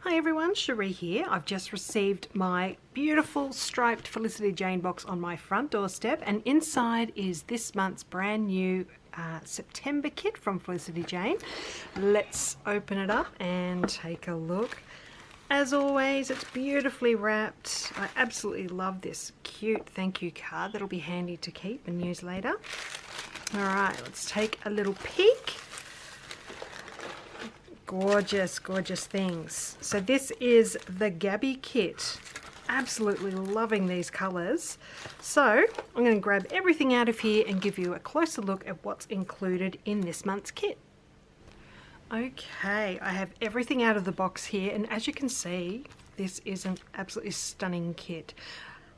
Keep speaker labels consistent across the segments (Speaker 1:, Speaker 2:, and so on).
Speaker 1: Hi everyone, Cherie here. I've just received my beautiful striped Felicity Jane box on my front doorstep, and inside is this month's brand new September kit from Felicity Jane. Let's open it up and take a look. As always, it's beautifully wrapped. I absolutely love this cute thank you card that'll be handy to keep and use later. Alright, let's take a little peek. Gorgeous, gorgeous things. So this is the Gabby Kit. Absolutely loving these colours. So I'm going to grab everything out of here and give you a closer look at what's included in this month's kit. Okay, I have everything out of the box here, and as you can see, this is an absolutely stunning kit.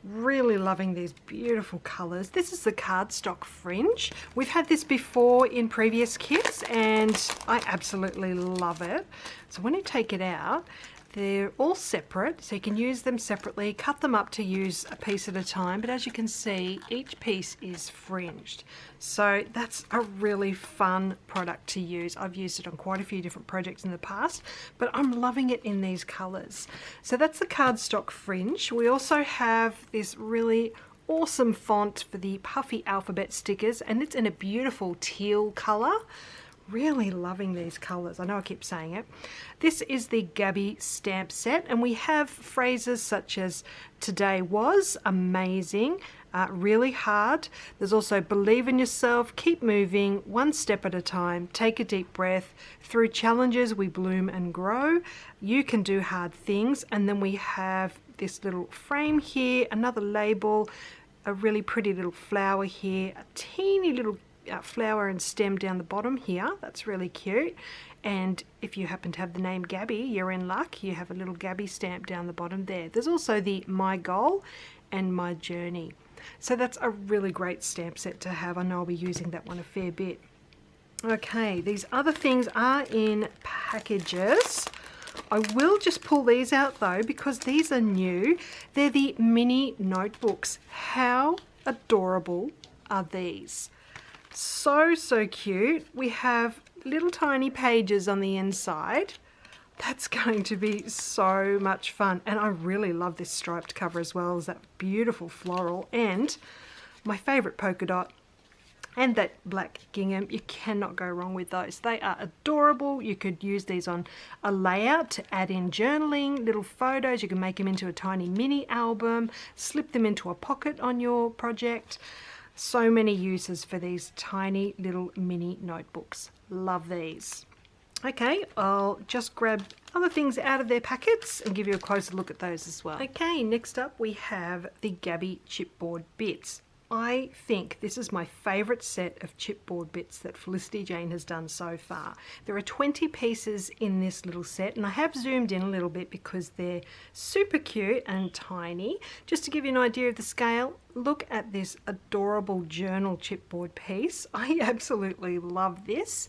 Speaker 1: Really loving these beautiful colours. This is the cardstock fringe. We've had this before in previous kits and I absolutely love it. So when you take it out, they're all separate, so you can use them separately, cut them up to use a piece at a time, but as you can see, each piece is fringed. So that's a really fun product to use. I've used it on quite a few different projects in the past, but I'm loving it in these colours. So that's the cardstock fringe. We also have this really awesome font for the puffy alphabet stickers, and it's in a beautiful teal colour. Really loving these colours. I know I keep saying it. This is the Gabby stamp set, and we have phrases such as today was amazing, really hard. There's also believe in yourself, keep moving, one step at a time, take a deep breath, through challenges we bloom and grow, you can do hard things. And then we have this little frame here, another label, a really pretty little flower here, a teeny little flower and stem down the bottom here. That's really cute. And if you happen to have the name Gabby, you're in luck. You have a little Gabby stamp down the bottom there. There's also the my goal and my journey. So that's a really great stamp set to have. I know I'll be using that one a fair bit. Okay, these other things are in packages. I will just pull these out though because these are new. They're the mini notebooks. How adorable are these? So cute. We have little tiny pages on the inside. That's going to be so much fun, and I really love this striped cover as well as that beautiful floral and my favorite polka dot and that black gingham. You cannot go wrong with those. They are adorable. You could use these on a layout to add in journaling, little photos. You can make them into a tiny mini album, slip them into a pocket on your project. So many uses for these tiny little mini notebooks. Love these. Okay, I'll just grab other things out of their packets and give you a closer look at those as well. Okay, next up we have the Gabby chipboard bits. I think this is my favourite set of chipboard bits that Felicity Jane has done so far. There are 20 pieces in this little set, and I have zoomed in a little bit because they're super cute and tiny. Just to give you an idea of the scale, look at this adorable journal chipboard piece. I absolutely love this.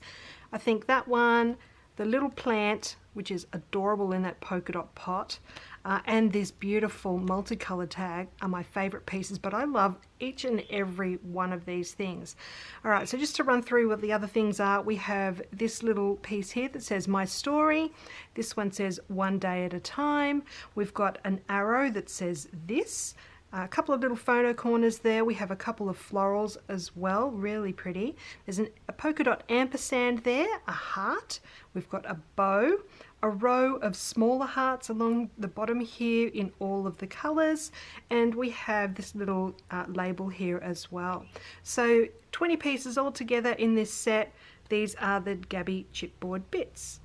Speaker 1: I think that one, the little plant, which is adorable in that polka dot pot, and this beautiful multicolored tag are my favorite pieces, but I love each and every one of these things. All right, so just to run through what the other things are, we have this little piece here that says my story. This one says one day at a time. We've got an arrow that says this. A couple of little photo corners there. We have a couple of florals as well, really pretty. There's a polka dot ampersand there, a heart. We've got a bow, a row of smaller hearts along the bottom here in all of the colours, and we have this little label here as well. So 20 pieces all together in this set. These are the Gabby chipboard bits.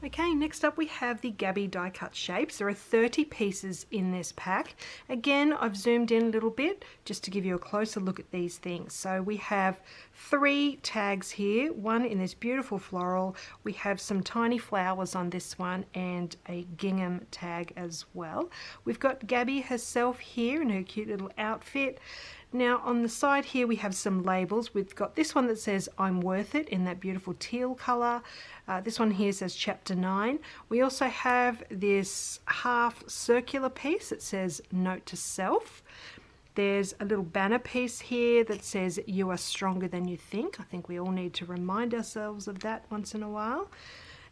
Speaker 1: Okay, next up we have the Gabby die cut shapes. There are 30 pieces in this pack. Again, I've zoomed in a little bit just to give you a closer look at these things. So we have 3 tags here, one in this beautiful floral. We have some tiny flowers on this one and a gingham tag as well. We've got Gabby herself here in her cute little outfit. Now on the side here we have some labels. We've got this one that says I'm worth it in that beautiful teal colour. This one here says chapter 9. We also have this half circular piece that says note to self. There's a little banner piece here that says you are stronger than you think. I think we all need to remind ourselves of that once in a while.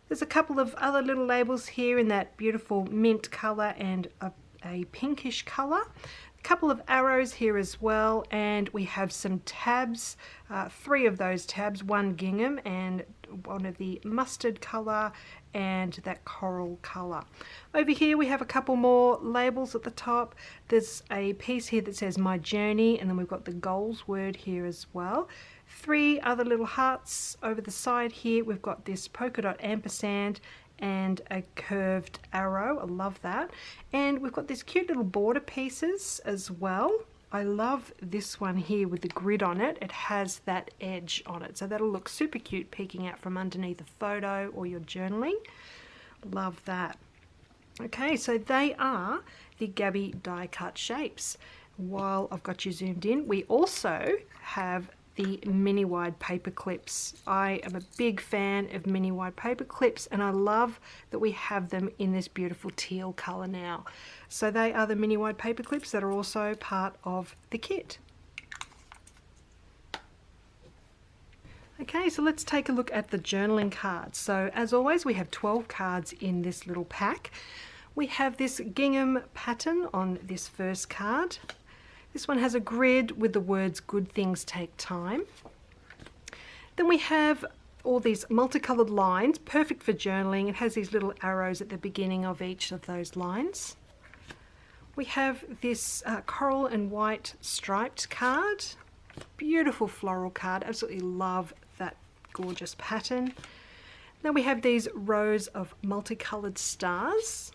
Speaker 1: There's a couple of other little labels here in that beautiful mint colour and a pinkish colour. A couple of arrows here as well, and we have some tabs, 3 of those tabs, one gingham and one of the mustard colour and that coral colour. Over here we have a couple more labels at the top. There's a piece here that says My Journey, and then we've got the goals word here as well. 3 other little hearts over the side here. We've got this polka dot ampersand and a curved arrow. I love that. And we've got these cute little border pieces as well. I love this one here with the grid on it. It has that edge on it, so that'll look super cute peeking out from underneath a photo or your journaling. Love that. Okay, so they are the Gabby die cut shapes. While I've got you zoomed in, we also have the mini wide paper clips. I am a big fan of mini wide paper clips, and I love that we have them in this beautiful teal color now. So they are the mini wide paper clips that are also part of the kit. Okay, so let's take a look at the journaling cards. So as always, we have 12 cards in this little pack. We have this gingham pattern on this first card. This one has a grid with the words "Good things take time." Then we have all these multicolored lines, perfect for journaling. It has these little arrows at the beginning of each of those lines. We have this coral and white striped card. Beautiful floral card. Absolutely love that gorgeous pattern. Now we have these rows of multicolored stars.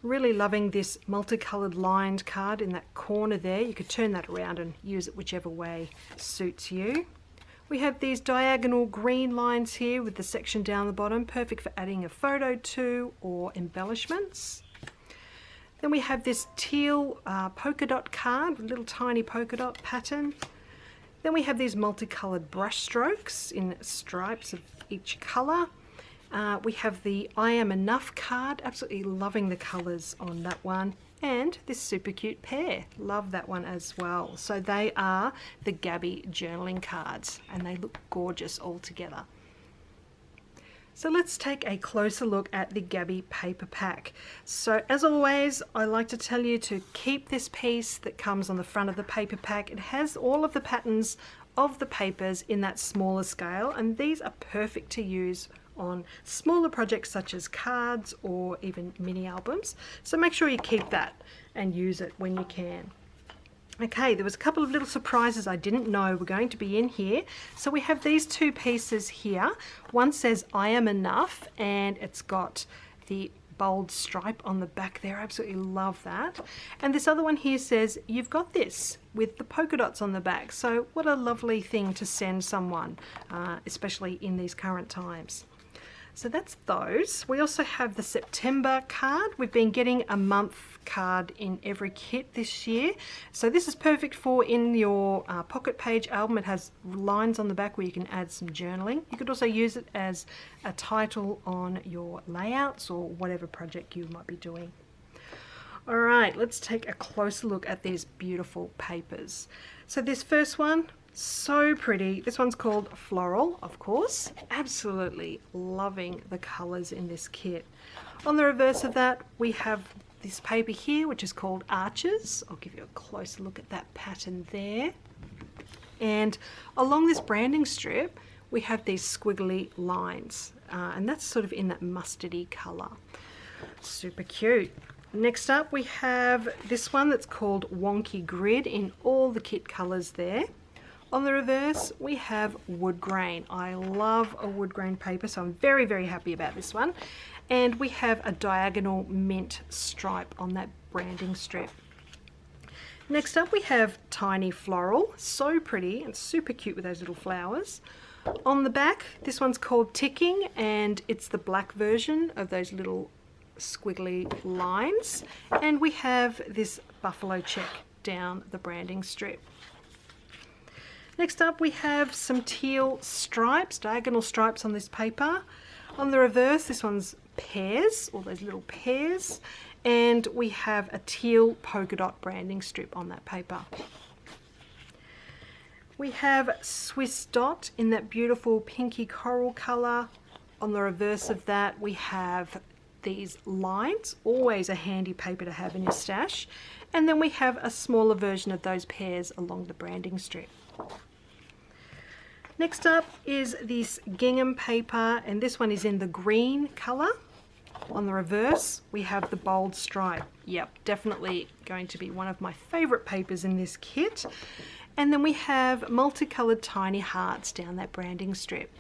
Speaker 1: Really loving this multicolored lined card in that corner there. You could turn that around and use it whichever way suits you. We have these diagonal green lines here with the section down the bottom, perfect for adding a photo to or embellishments. Then we have this teal polka dot card with a little tiny polka dot pattern. Then we have these multicolored brush strokes in stripes of each color. We have the I Am Enough card, absolutely loving the colors on that one, and this super cute pear, love that one as well. So they are the Gabby journaling cards, and they look gorgeous all together. So let's take a closer look at the Gabby paper pack. So as always, I like to tell you to keep this piece that comes on the front of the paper pack. It has all of the patterns of the papers in that smaller scale, and these are perfect to use on smaller projects such as cards or even mini albums. So make sure you keep that and use it when you can. Okay, there was a couple of little surprises I didn't know were going to be in here. So we have these 2 pieces here. One says I Am Enough, and it's got the bold stripe on the back there. I absolutely love that. And this other one here says You've Got This, with the polka dots on the back. So what a lovely thing to send someone, especially in these current times. So that's those. We also have the September card. We've been getting a month card in every kit this year. So this is perfect for in your pocket page album. It has lines on the back where you can add some journaling. You could also use it as a title on your layouts or whatever project you might be doing. All right, let's take a closer look at these beautiful papers. So this first one, so pretty. This one's called Floral, of course. Absolutely loving the colors in this kit. On the reverse of that, we have this paper here, which is called Arches. I'll give you a closer look at that pattern there. And along this branding strip, we have these squiggly lines, and that's sort of in that mustardy color. Super cute. Next up, we have this one that's called Wonky Grid in all the kit colors there. On the reverse, we have wood grain. I love a wood grain paper, so I'm very, very happy about this one. And we have a diagonal mint stripe on that branding strip. Next up, we have Tiny Floral. So pretty and super cute with those little flowers. On the back, this one's called Ticking, and it's the black version of those little squiggly lines. And we have this buffalo check down the branding strip. Next up, we have some teal stripes, diagonal stripes on this paper. On the reverse, this one's pears, all those little pears. And we have a teal polka dot branding strip on that paper. We have Swiss Dot in that beautiful pinky coral colour. On the reverse of that, we have these lines, always a handy paper to have in your stash. And then we have a smaller version of those pairs along the branding strip. Next up is this gingham paper, and this one is in the green colour. On the reverse, we have the bold stripe. Yep, definitely going to be one of my favourite papers in this kit. And then we have multicoloured tiny hearts down that branding strip.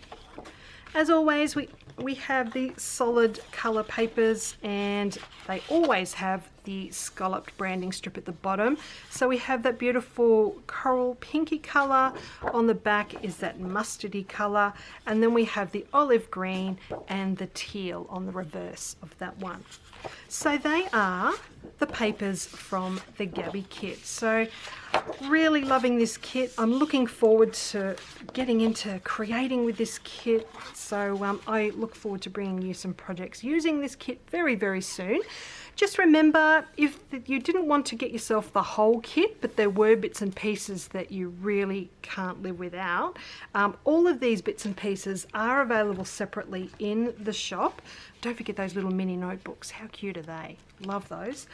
Speaker 1: As always, we have the solid colour papers, and they always have the scalloped branding strip at the bottom. So we have that beautiful coral pinky colour. On the back is that mustardy colour, and then we have the olive green and the teal on the reverse of that one. So they are the papers from the Gabby kit. So really loving this kit. I'm looking forward to getting into creating with this kit. So I look forward to bringing you some projects using this kit very, very soon. Just remember, if you didn't want to get yourself the whole kit, but there were bits and pieces that you really can't live without, all of these bits and pieces are available separately in the shop. Don't forget those little mini notebooks. How cute are they? Love those.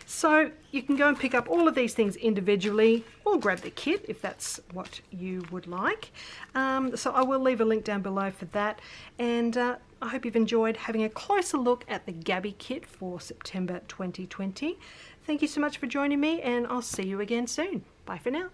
Speaker 1: So you can go and pick up all of these things individually, or grab the kit if that's what you would like. So I will leave a link down below for that. And I hope you've enjoyed having a closer look at the Gabby kit for September 2020. Thank you so much for joining me, and I'll see you again soon. Bye for now.